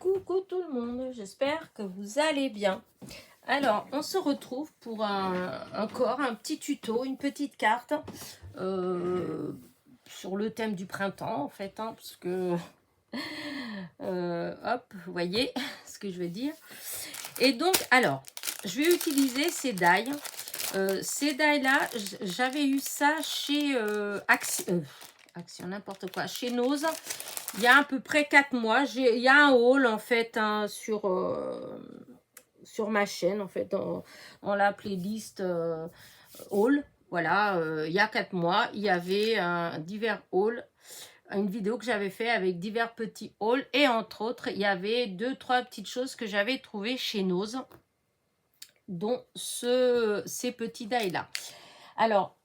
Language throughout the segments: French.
Coucou tout le monde, j'espère que vous allez bien. Alors, on se retrouve pour encore un petit tuto, une petite carte sur le thème du printemps en fait, parce que, hop, vous voyez ce que je veux dire. Et donc, alors, je vais utiliser ces die. Ces die-là, j'avais eu ça chez Action, n'importe quoi, chez Nose. Il y a à peu près 4 mois, il y a un haul en fait sur ma chaîne en fait, dans la playlist haul. Voilà, il y a 4 mois, il y avait divers hauls, une vidéo que j'avais fait avec divers petits hauls et entre autres, il y avait 2-3 petites choses que j'avais trouvées chez Nose, dont ces petits die là. Alors,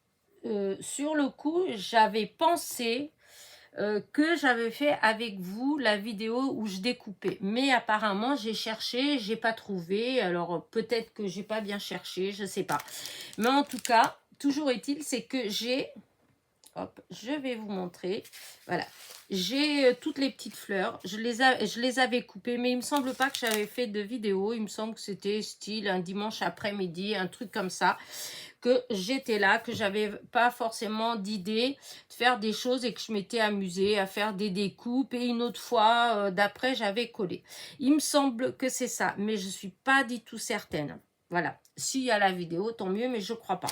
sur le coup, j'avais pensé que j'avais fait avec vous la vidéo où je découpais. Mais apparemment, j'ai cherché, j'ai pas trouvé. Alors, peut-être que j'ai pas bien cherché, je sais pas. Mais en tout cas, toujours est-il, c'est que j'ai... Hop, je vais vous montrer. Voilà. J'ai toutes les petites fleurs. Je les avais coupées, mais il me semble pas que j'avais fait de vidéo. Il me semble que c'était style un dimanche après-midi, un truc comme ça, que j'étais là, que j'avais pas forcément d'idée de faire des choses et que je m'étais amusée à faire des découpes, et une autre fois d'après j'avais collé. Il me semble que c'est ça, mais je suis pas du tout certaine. Voilà, s'il y a la vidéo, tant mieux, mais je crois pas.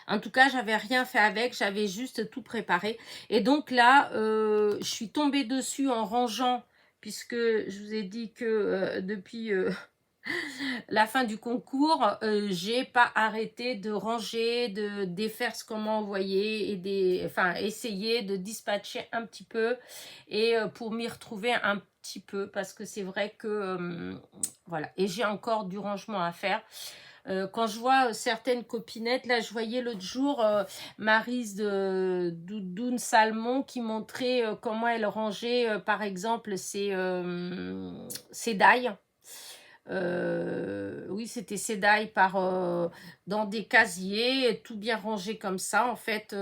En tout cas, j'avais rien fait avec, j'avais juste tout préparé. Et donc là, je suis tombée dessus en rangeant, puisque je vous ai dit que depuis la fin du concours, j'ai pas arrêté de ranger, de défaire ce qu'on m'a envoyé et essayer de dispatcher un petit peu et pour m'y retrouver un petit peu, parce que c'est vrai que voilà, et j'ai encore du rangement à faire. Quand je vois certaines copinettes, là je voyais l'autre jour Maryse de Doudoune Salmon qui montrait comment elle rangeait par exemple ses dailles. Oui, c'était Sedai dans des casiers, tout bien rangé comme ça en fait.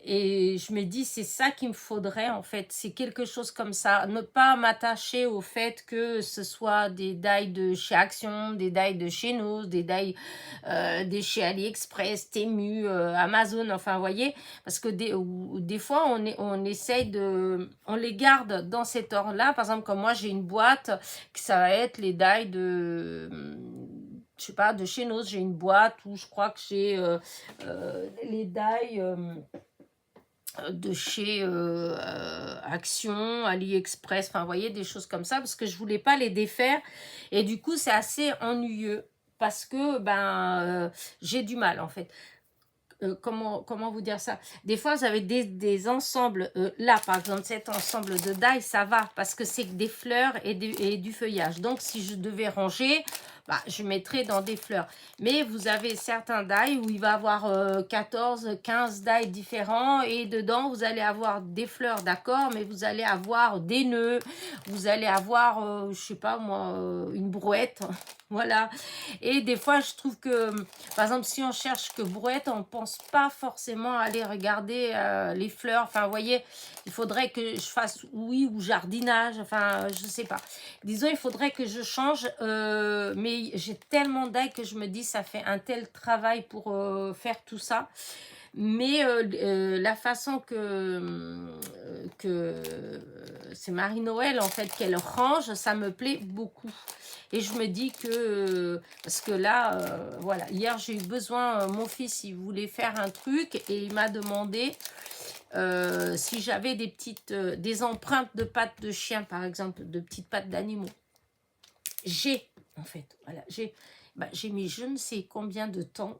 Et je me dis, c'est ça qu'il me faudrait en fait, c'est quelque chose comme ça. Ne pas m'attacher au fait que ce soit des die de chez Action, des die de chez nous, des die de chez AliExpress, Temu, Amazon, enfin vous voyez, parce que des fois on essaye de... On les garde dans cet ordre-là. Par exemple, comme moi j'ai une boîte, que ça va être les die de... je sais pas, de chez nous, j'ai une boîte où je crois que j'ai les die... de chez Action, AliExpress, enfin vous voyez, des choses comme ça, parce que je voulais pas les défaire, et du coup c'est assez ennuyeux, parce que j'ai du mal en fait. Comment vous dire ça? Des fois, vous avez des ensembles. Là, par exemple, cet ensemble de die, ça va parce que c'est des fleurs et du feuillage. Donc, si je devais ranger, je mettrais dans des fleurs. Mais vous avez certains die où il va y avoir 14, 15 die différents. Et dedans, vous allez avoir des fleurs, d'accord, mais vous allez avoir des nœuds. Vous allez avoir, je sais pas moi, une brouette. Voilà. Et des fois, je trouve que, par exemple, si on cherche que brouette, on pense pas forcément aller regarder les fleurs. Enfin, vous voyez, il faudrait que je fasse oui ou jardinage. Enfin, je sais pas. Disons, il faudrait que je change. Mais j'ai tellement d'ail que je me dis, ça fait un tel travail pour faire tout ça. Mais la façon que c'est Marie-Noël en fait qu'elle range, ça me plaît beaucoup. Et je me dis que, parce que là, voilà, hier j'ai eu besoin, mon fils il voulait faire un truc et il m'a demandé si j'avais des empreintes de pattes de chien par exemple, de petites pattes d'animaux. J'ai en fait, voilà, j'ai mis je ne sais combien de temps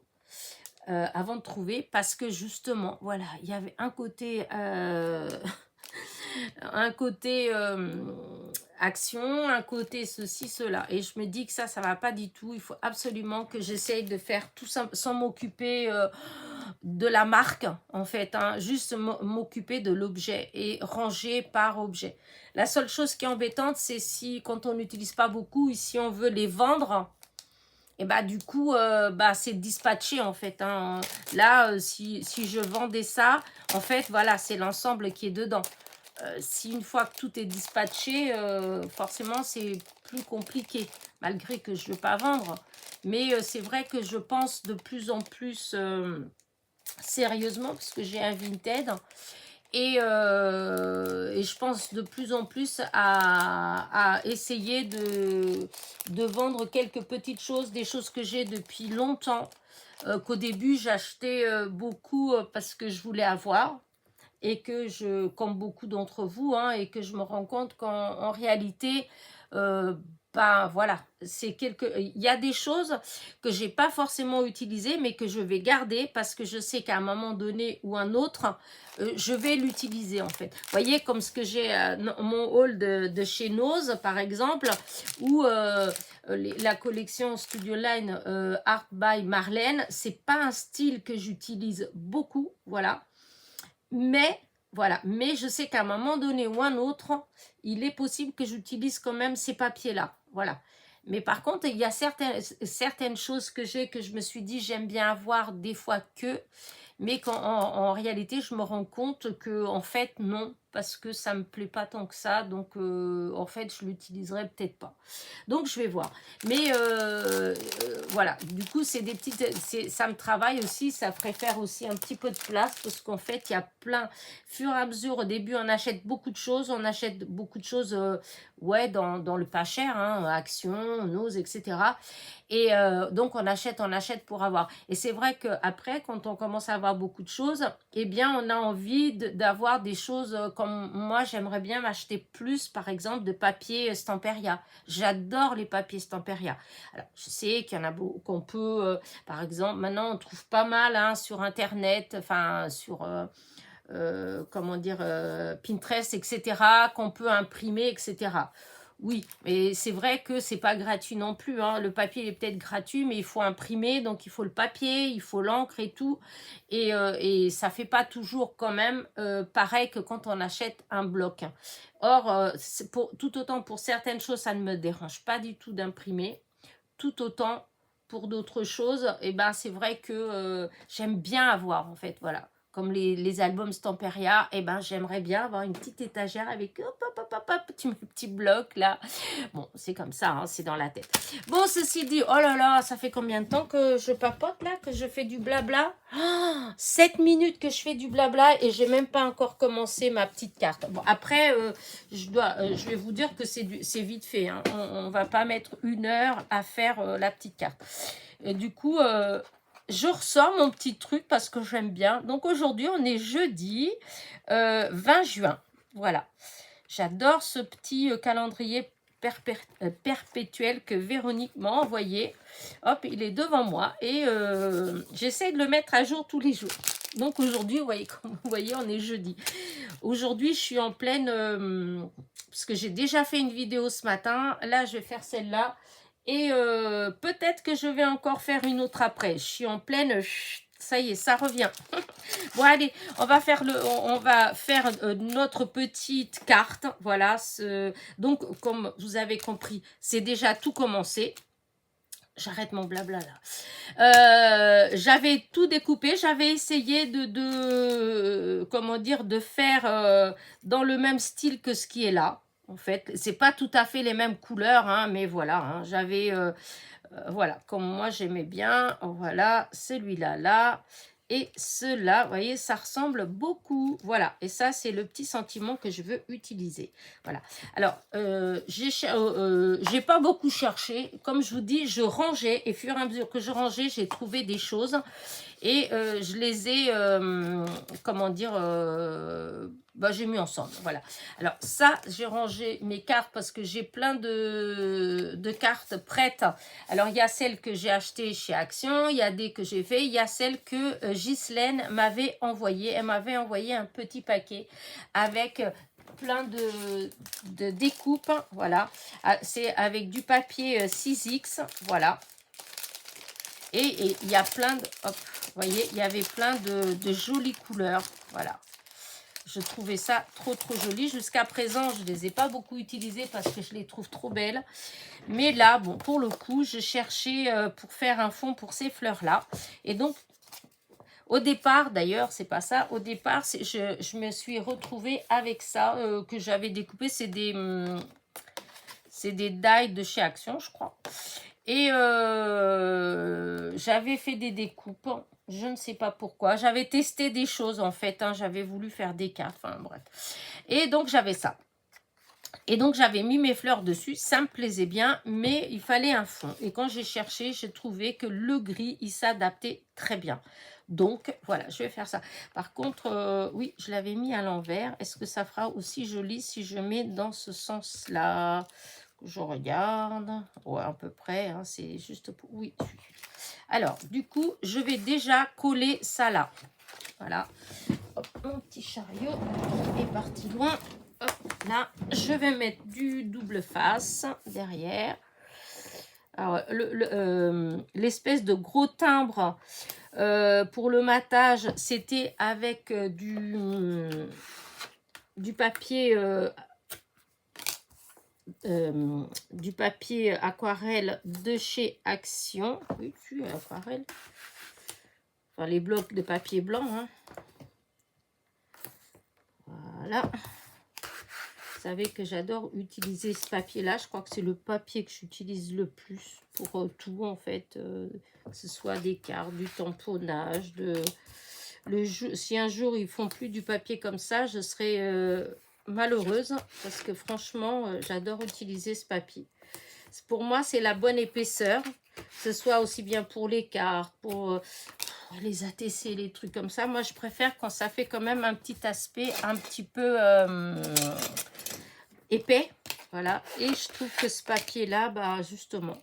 avant de trouver, parce que justement, voilà, il y avait un côté action, un côté ceci, cela. Et je me dis que ça va pas du tout. Il faut absolument que j'essaye de faire tout ça sans m'occuper de la marque, en fait. Juste m'occuper de l'objet et ranger par objet. La seule chose qui est embêtante, c'est si, quand on n'utilise pas beaucoup, et si on veut les vendre, et du coup, c'est dispatché en fait. Là, si je vendais ça, en fait, voilà, c'est l'ensemble qui est dedans. si une fois que tout est dispatché, forcément c'est plus compliqué, malgré que je ne veux pas vendre. Mais c'est vrai que je pense de plus en plus sérieusement, parce que j'ai un Vinted, et je pense de plus en plus à essayer de vendre quelques petites choses, des choses que j'ai depuis longtemps, qu'au début j'achetais beaucoup parce que je voulais avoir, et que comme beaucoup d'entre vous, hein, et que je me rends compte qu'en réalité, euh, ben voilà, il y a des choses que j'ai pas forcément utilisées, mais que je vais garder parce que je sais qu'à un moment donné ou un autre, je vais l'utiliser en fait. Vous voyez, comme ce que j'ai mon haul de chez Nose, par exemple, ou la collection Studio Line Art by Marlène, c'est pas un style que j'utilise beaucoup, voilà. Mais, voilà, mais je sais qu'à un moment donné ou un autre, il est possible que j'utilise quand même ces papiers-là. Voilà. Mais par contre, il y a certaines choses que j'ai, que je me suis dit, j'aime bien avoir des fois que, mais en réalité, je me rends compte que, en fait, non, parce que ça me plaît pas tant que ça. Donc, en fait, je l'utiliserai peut-être pas. Donc, je vais voir. Mais voilà, du coup, c'est des petites... ça me travaille aussi, ça ferait faire aussi un petit peu de place, parce qu'en fait, il y a plein... Fur et à mesure, au début, on achète beaucoup de choses, ouais, dans le pas cher, hein, Action, Nose, etc. Et donc, on achète pour avoir. Et c'est vrai qu'après, quand on commence à avoir beaucoup de choses, eh bien, on a envie d'avoir des choses comme moi, j'aimerais bien m'acheter plus, par exemple, de papier Stamperia. J'adore les papiers Stamperia. Alors, je sais qu'il y en a beaucoup qu'on peut, par exemple, maintenant, on trouve pas mal hein, sur Internet, enfin, sur... comment dire, Pinterest, etc., qu'on peut imprimer, etc. Oui, mais c'est vrai que c'est pas gratuit non plus. Hein. Le papier est peut-être gratuit, mais il faut imprimer, donc il faut le papier, il faut l'encre et tout. Et ça fait pas toujours quand même pareil que quand on achète un bloc. Or, tout autant pour certaines choses, ça ne me dérange pas du tout d'imprimer. Tout autant pour d'autres choses, et ben c'est vrai que j'aime bien avoir en fait, voilà. Comme les albums Stamperia, et ben j'aimerais bien avoir une petite étagère avec petit bloc là. Bon, c'est comme ça, hein, c'est dans la tête. Bon, ceci dit, oh là là, ça fait combien de temps que je papote là, que je fais du blabla? 7 minutes que je fais du blabla et j'ai même pas encore commencé ma petite carte. Bon, après, je vais vous dire que c'est vite fait. Hein. On va pas mettre 1 heure à faire la petite carte. Et du coup, je ressors mon petit truc parce que j'aime bien. Donc aujourd'hui, on est jeudi 20 juin. Voilà. J'adore ce petit calendrier perpétuel que Véronique m'a envoyé. Hop, il est devant moi et j'essaie de le mettre à jour tous les jours. Donc aujourd'hui, vous voyez, on est jeudi. Aujourd'hui, je suis en pleine... parce que j'ai déjà fait une vidéo ce matin. Là, je vais faire celle-là. Et peut-être que je vais encore faire une autre après. Je suis en pleine... Ça y est, ça revient. Bon, allez, on va faire notre petite carte. Voilà. Donc, comme vous avez compris, c'est déjà tout commencé. J'arrête mon blabla là. J'avais tout découpé. J'avais essayé comment dire, de faire dans le même style que ce qui est là. En fait, c'est pas tout à fait les mêmes couleurs, hein, mais voilà. Hein, j'avais... voilà, comme moi j'aimais bien, voilà, celui-là, là, et cela, vous voyez, ça ressemble beaucoup, voilà, et ça c'est le petit sentiment que je veux utiliser, voilà. Alors, j'ai pas beaucoup cherché, comme je vous dis, je rangeais, et fur et à mesure que je rangeais, j'ai trouvé des choses, et je les ai, comment dire, j'ai mis ensemble, voilà. Alors ça, j'ai rangé mes cartes parce que j'ai plein de cartes prêtes. Alors il y a celles que j'ai achetées chez Action, il y a des que j'ai fait, il y a celles que Ghislaine m'avait envoyées. Elle m'avait envoyé un petit paquet avec plein de découpes, voilà. C'est avec du papier 6X, voilà. Et il y a plein de... Hop, vous voyez, il y avait plein de jolies couleurs. Voilà. Je trouvais ça trop joli. Jusqu'à présent, je ne les ai pas beaucoup utilisées parce que je les trouve trop belles. Mais là, bon, pour le coup, je cherchais pour faire un fond pour ces fleurs-là. Et donc, Au départ, d'ailleurs, c'est pas ça. Au départ, je me suis retrouvée avec ça que j'avais découpé. C'est des die de chez Action, je crois. Et j'avais fait des découpes. Je ne sais pas pourquoi. J'avais testé des choses, en fait. Hein. J'avais voulu faire des cartes. Enfin, bref. Et donc, j'avais ça. Et donc, j'avais mis mes fleurs dessus. Ça me plaisait bien, mais il fallait un fond. Et quand j'ai cherché, j'ai trouvé que le gris, il s'adaptait très bien. Donc, voilà, je vais faire ça. Par contre, oui, je l'avais mis à l'envers. Est-ce que ça fera aussi joli si je mets dans ce sens-là? Je regarde. Ouais, à peu près. Hein, c'est juste pour... Oui. Alors, du coup, je vais déjà coller ça là. Voilà. Hop, mon petit chariot est parti loin. Hop, là, je vais mettre du double face derrière. Alors, l'espèce de gros timbre pour le matage, c'était avec du papier aquarelle de chez Action. Oui, tu aquarelle. Enfin, les blocs de papier blanc. Hein. Voilà. Vous savez que j'adore utiliser ce papier-là. Je crois que c'est le papier que j'utilise le plus pour tout, en fait. Que ce soit des cartes, du tamponnage, si un jour ils font plus du papier comme ça, je serai malheureuse parce que franchement, j'adore utiliser ce papier. Pour moi, c'est la bonne épaisseur. Que ce soit aussi bien pour les cartes, pour les ATC, les trucs comme ça. Moi, je préfère quand ça fait quand même un petit aspect un petit peu épais. Voilà. Et je trouve que ce papier-là, bah, justement,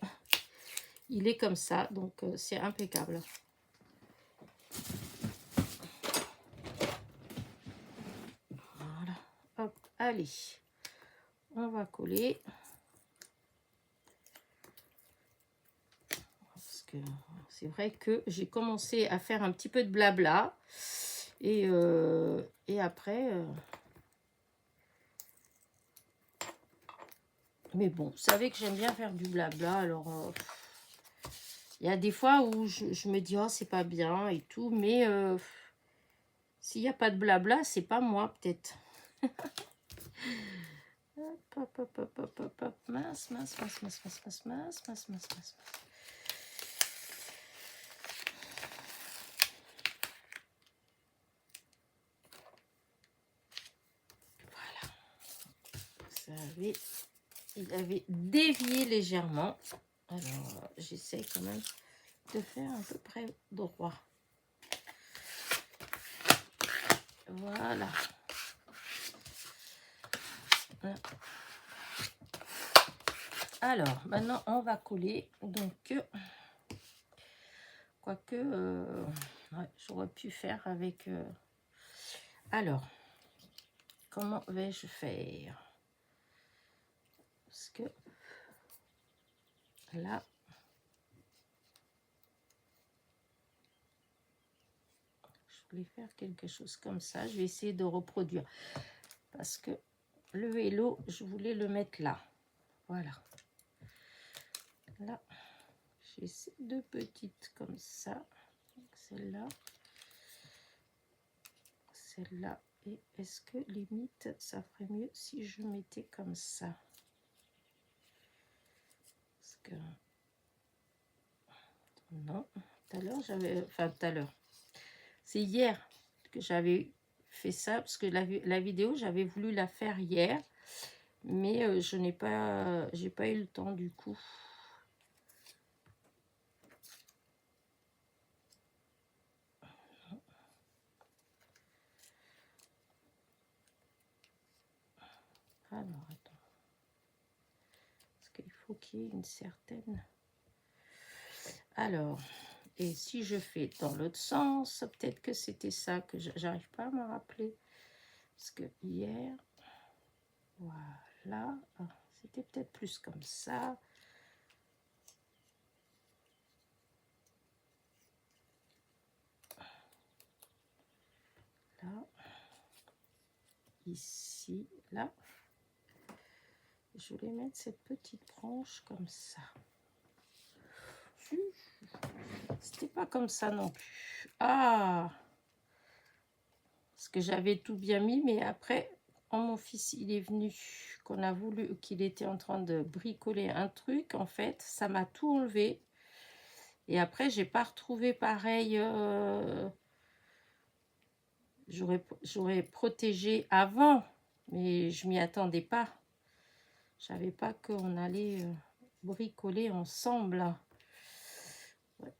il est comme ça. Donc, c'est impeccable. Voilà. Hop, allez. On va coller. Parce que c'est vrai que j'ai commencé à faire un petit peu de blabla. Et après... Mais bon, vous savez que j'aime bien faire du blabla. Alors, il y a des fois où je me dis, oh, c'est pas bien et tout. Mais s'il n'y a pas de blabla, c'est pas moi, peut-être. Hop, hop, hop, hop, hop, hop. Mince, mince, mince, mince, mince, mince, mince, mince, mince, mince. Voilà. Vous savez, il avait dévié légèrement. Alors, j'essaie quand même de faire à peu près droit. Voilà. Alors, maintenant, on va coller. Donc, quoique, ouais, j'aurais pu faire avec... Alors, comment vais-je faire? Parce que là, je voulais faire quelque chose comme ça. Je vais essayer de reproduire. Parce que le vélo, je voulais le mettre là. Voilà. Là, j'ai ces deux petites comme ça. Celle-là. Celle-là. Et est-ce que limite, ça ferait mieux si je mettais comme ça? Parce que... Non. Tout à l'heure, j'avais... Enfin, tout à l'heure. C'est hier que j'avais fait ça. Parce que la vidéo, j'avais voulu la faire hier. Mais je n'ai pas... J'ai pas eu le temps du coup. Alors, attends. Parce qu'il faut qu'il y ait une certaine... Alors, et si je fais dans l'autre sens, peut-être que c'était ça que j'arrive pas à me rappeler. Parce que hier, voilà, c'était peut-être plus comme ça. Là, ici, là. Je voulais mettre cette petite branche comme ça. C'était pas comme ça non plus. Ah, Parce que j'avais tout bien mis, mais après, quand mon fils il est venu, qu'on a voulu, qu'il était en train de bricoler un truc, en fait, ça m'a tout enlevé. Et après, j'ai pas retrouvé pareil. J'aurais protégé avant, mais je m'y attendais pas. Je savais pas qu'on allait bricoler ensemble. Ouais.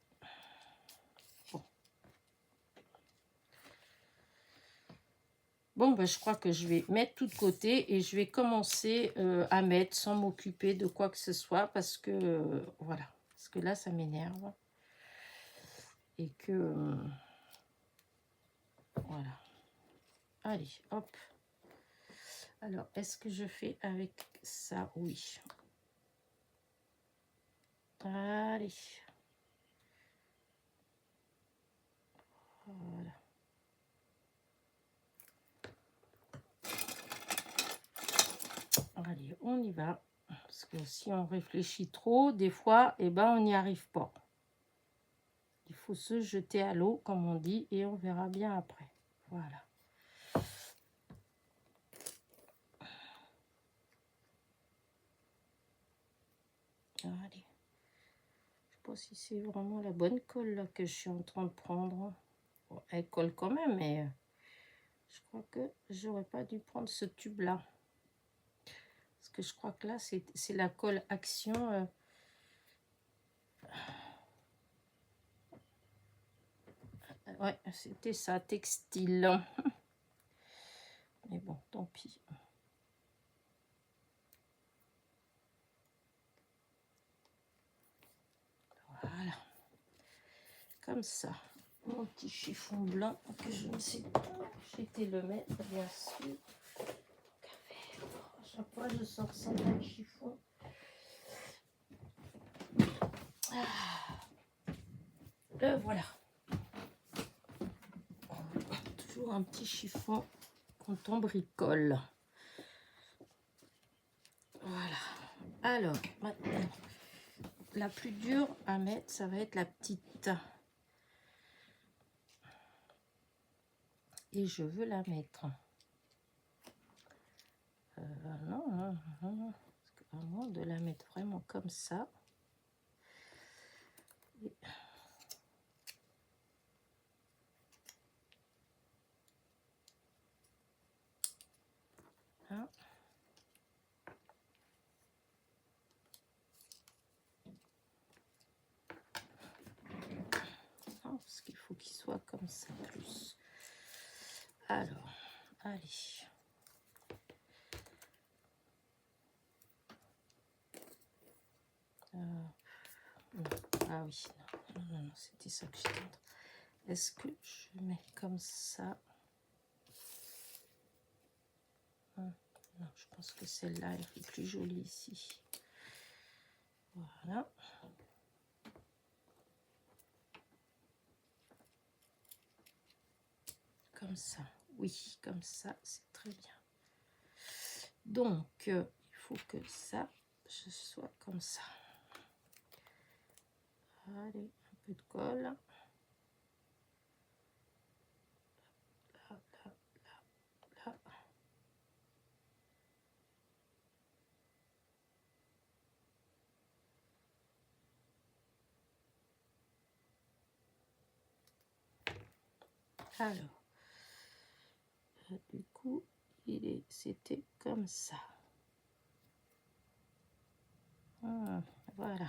Bon, ben, je crois que je vais mettre tout de côté et je vais commencer à mettre sans m'occuper de quoi que ce soit parce que, voilà, parce que là, ça m'énerve. Et que, voilà. Allez, hop. Alors, est-ce que je fais avec ça? Oui. Allez. Voilà. Allez, on y va. Parce que si on réfléchit trop, des fois, eh ben, on n'y arrive pas. Il faut se jeter à l'eau, comme on dit, et on verra bien après. Voilà. Allez. Je sais pas si c'est vraiment la bonne colle là, que je suis en train de prendre. Bon, elle colle quand même, mais je crois que j'aurais pas dû prendre ce tube-là. Parce que je crois que là, c'est la colle Action. Ouais, c'était ça, textile. Mais bon, tant pis. Voilà. Comme ça. Mon petit chiffon blanc que je ne sais pas. J'ai été le mettre, bien sûr. À chaque fois, je sors ça dans le chiffon. Le voilà. Toujours un petit chiffon quand on bricole. Voilà. Alors, maintenant, la plus dure à mettre, ça va être la petite. Et je veux la mettre. Non, non, non. À moins de la mettre vraiment comme ça. Et... Hein. Non, parce qu'il faut qu'il soit comme ça plus. Alors, allez. Ah oui, non, non, non, c'était ça que j'étais en train. Est-ce que je mets comme ça? Non, je pense que celle-là est plus jolie ici. Voilà. Comme ça. Oui, comme ça, c'est très bien. Donc, il faut que ça, je sois comme ça. Allez, un peu de colle. Là, là, là, là. Alors, du coup, c'était comme ça. Voilà.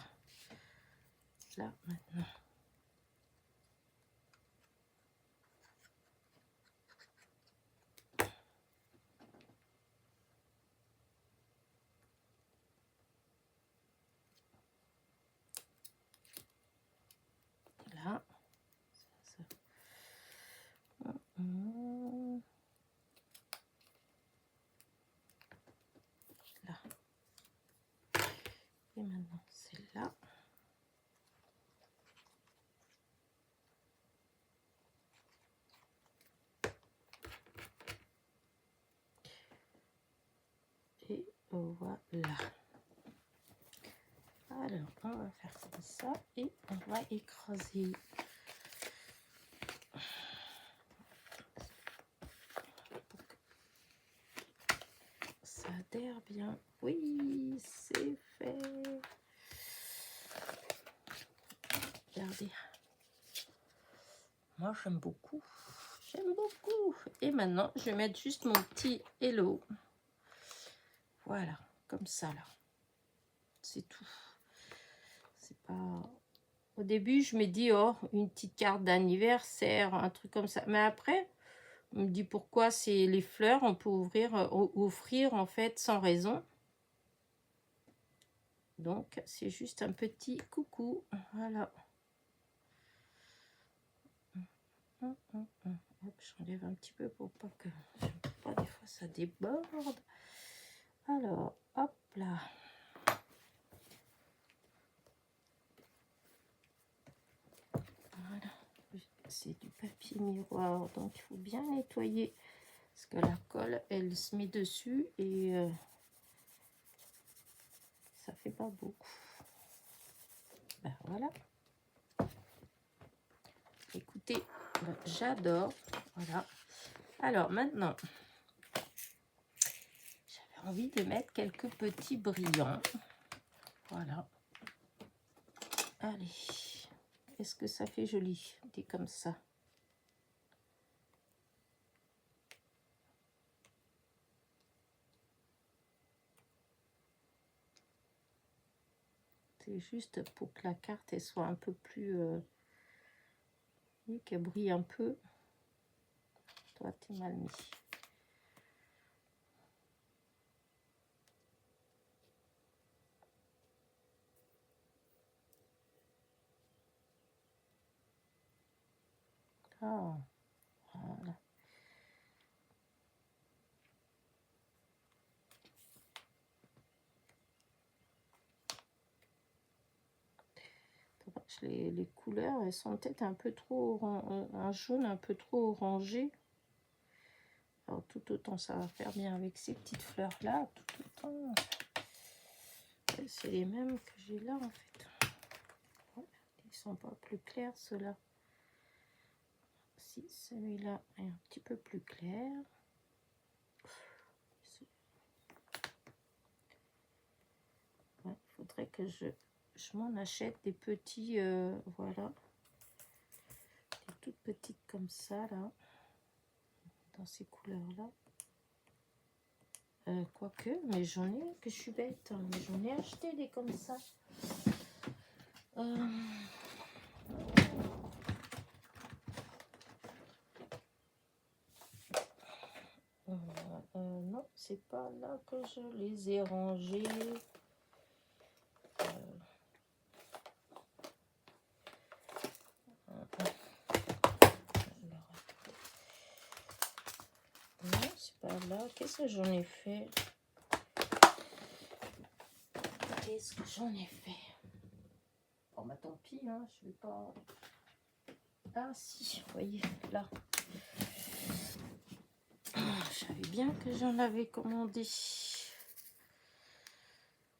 Là, maintenant. Là. Ça. Là. Et maintenant, c'est là. Et voilà. Alors, on va faire comme ça et on va écraser. commentaire bien. Oui, c'est fait. Regardez. Moi, j'aime beaucoup. J'aime beaucoup. Et maintenant, je vais mettre juste mon petit hello. Voilà, comme ça, là. C'est tout. C'est pas... Au début, je me dis, oh, une petite carte d'anniversaire, un truc comme ça. Mais après, on me dit pourquoi c'est les fleurs, on peut offrir en fait sans raison. Donc, c'est juste un petit coucou. Voilà. Hop, j'enlève un petit peu pour pas que... Pas des fois, ça déborde. Alors, hop là. Voilà. C'est du papier miroir, donc il faut bien nettoyer. Parce que la colle, elle se met dessus et ça fait pas beau. Ben voilà. Écoutez, ben, j'adore. Voilà. Alors maintenant, j'avais envie de mettre quelques petits brillants. Voilà. Allez. Est-ce que ça fait joli? Dit comme ça. C'est juste pour que la carte elle soit un peu plus... qu'elle brille un peu. Toi, t'es mal mis. Ah, voilà. Les couleurs, elles sont peut-être un peu trop... un jaune un peu trop orangé. Alors, tout autant, ça va faire bien avec ces petites fleurs-là. Tout autant... C'est les mêmes que j'ai là, en fait. Ouais, ils sont pas plus clairs, ceux-là. Si, celui-là est un petit peu plus clair. Ouais, il faudrait que je m'en achète des petits, voilà. Des toutes petites comme ça, là. Dans ces couleurs-là. Quoique, mais j'en ai, que je suis bête. Hein, mais j'en ai acheté des comme ça. Non, c'est pas là que je les ai rangés. Non, c'est pas là. Qu'est-ce que j'en ai fait? Qu'est-ce que j'en ai fait? Bon, bah tant pis, hein, je vais pas... Ah si, vous voyez, là. Je savais bien que j'en avais commandé.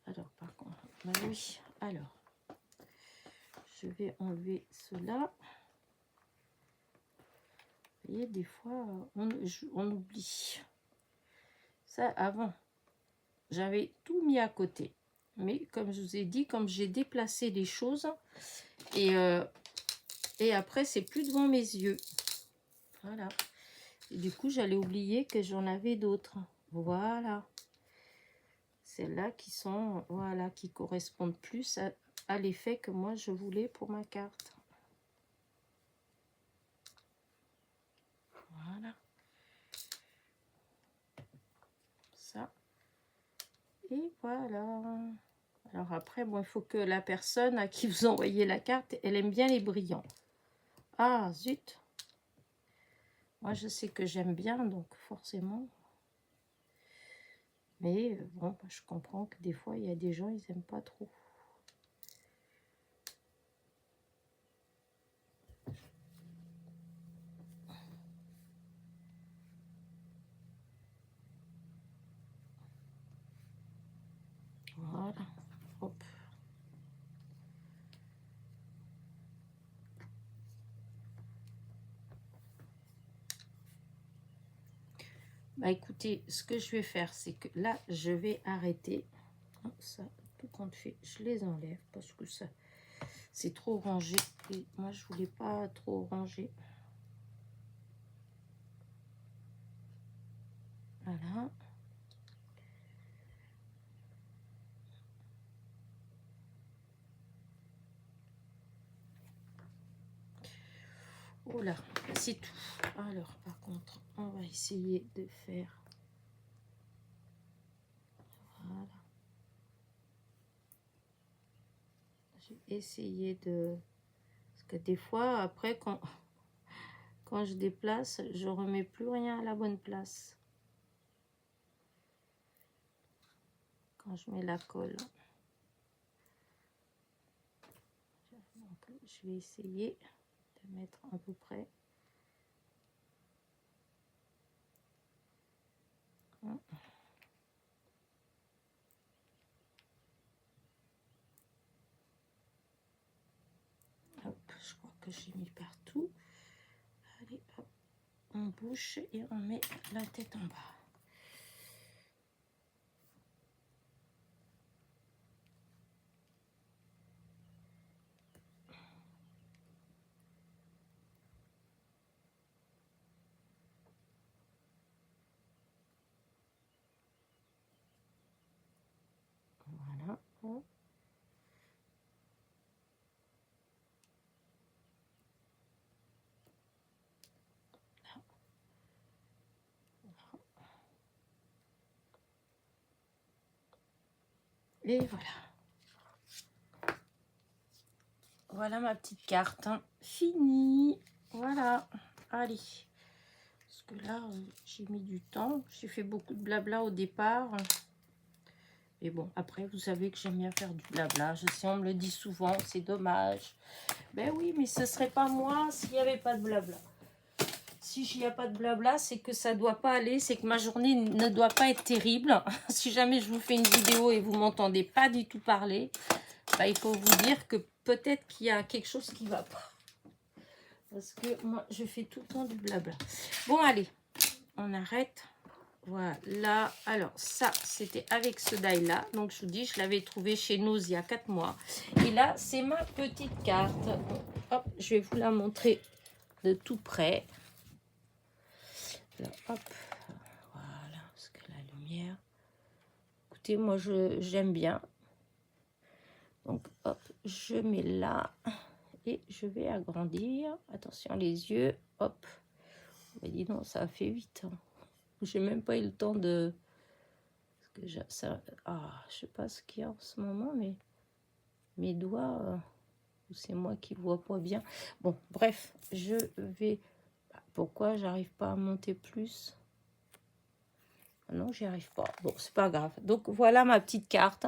Alors, par contre, bah oui, alors, je vais enlever cela. Vous voyez, des fois, on oublie. Ça, avant, j'avais tout mis à côté. Mais comme je vous ai dit, comme j'ai déplacé les choses, et après, c'est plus devant mes yeux. Voilà. Et du coup, j'allais oublier que j'en avais d'autres. Voilà. Celles-là qui sont, voilà, qui correspondent plus à l'effet que moi, je voulais pour ma carte. Voilà. Ça. Et voilà. Alors après, bon, il faut que la personne à qui vous envoyez la carte, elle aime bien les brillants. Ah, zut. Moi, je sais que j'aime bien, donc forcément. Mais bon, je comprends que des fois, il y a des gens, ils n'aiment pas trop. Voilà. Hop. Bah écoutez, ce que je vais faire, c'est que là, je vais arrêter. Oh, ça, tout compte fait, je les enlève parce que ça, c'est trop rangé. Et moi, je voulais pas trop ranger. Voilà. Oh là, c'est tout. Alors, par contre, on va essayer de faire... Voilà. J'ai essayé de... Parce que des fois, après, quand je déplace, je remets plus rien à la bonne place. Quand je mets la colle. Donc, je vais essayer de mettre à peu près. Hop, je crois que j'ai mis partout. Allez, hop, on bouche et on met la tête en bas. Voilà. Hop. Et voilà. Voilà ma petite carte. Hein. Fini. Voilà. Allez. Parce que là, j'ai mis du temps. J'ai fait beaucoup de blabla au départ. Mais bon, après, vous savez que j'aime bien faire du blabla. Je sais, on me le dit souvent. C'est dommage. Ben oui, mais ce serait pas moi s'il n'y avait pas de blabla. Si il n'y a pas de blabla, c'est que ça ne doit pas aller, c'est que ma journée ne doit pas être terrible. Si jamais je vous fais une vidéo et vous ne m'entendez pas du tout parler, bah, il faut vous dire que peut-être qu'il y a quelque chose qui ne va pas. Parce que moi, je fais tout le temps du blabla. Bon, allez, on arrête. Voilà. Alors, ça, c'était avec ce die-là. Donc, je vous dis, je l'avais trouvé chez nous il y a 4 mois. Et là, c'est ma petite carte. Hop, je vais vous la montrer de tout près. Là, hop, voilà, parce que la lumière, écoutez, moi j'aime bien, donc hop, je mets là, et je vais agrandir, attention les yeux, hop, bah, dis donc, ça a fait 8 ans, j'ai même pas eu le temps de, parce que ça, je sais pas ce qu'il y a en ce moment, mais mes doigts, c'est moi qui vois pas bien, bon, bref, je vais, pourquoi j'arrive pas à monter plus? Non, j'y arrive pas. Bon, c'est pas grave. Donc, voilà ma petite carte.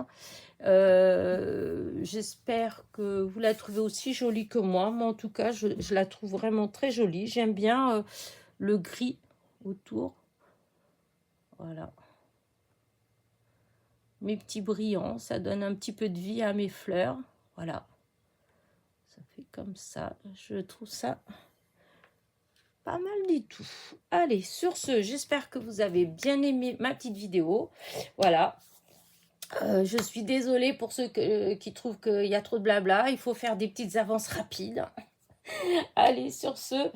J'espère que vous la trouvez aussi jolie que moi. Moi, en tout cas, je la trouve vraiment très jolie. J'aime bien le gris autour. Voilà. Mes petits brillants. Ça donne un petit peu de vie à mes fleurs. Voilà. Ça fait comme ça. Je trouve ça pas mal du tout. Allez, sur ce, j'espère que vous avez bien aimé ma petite vidéo. Voilà. Je suis désolée pour ceux qui trouvent qu'il y a trop de blabla. Il faut faire des petites avances rapides. Allez, sur ce,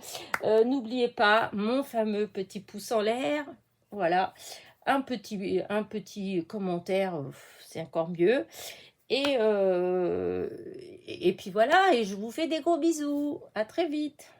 n'oubliez pas mon fameux petit pouce en l'air. Voilà. Un petit commentaire, c'est encore mieux. Et puis voilà, et je vous fais des gros bisous. À très vite.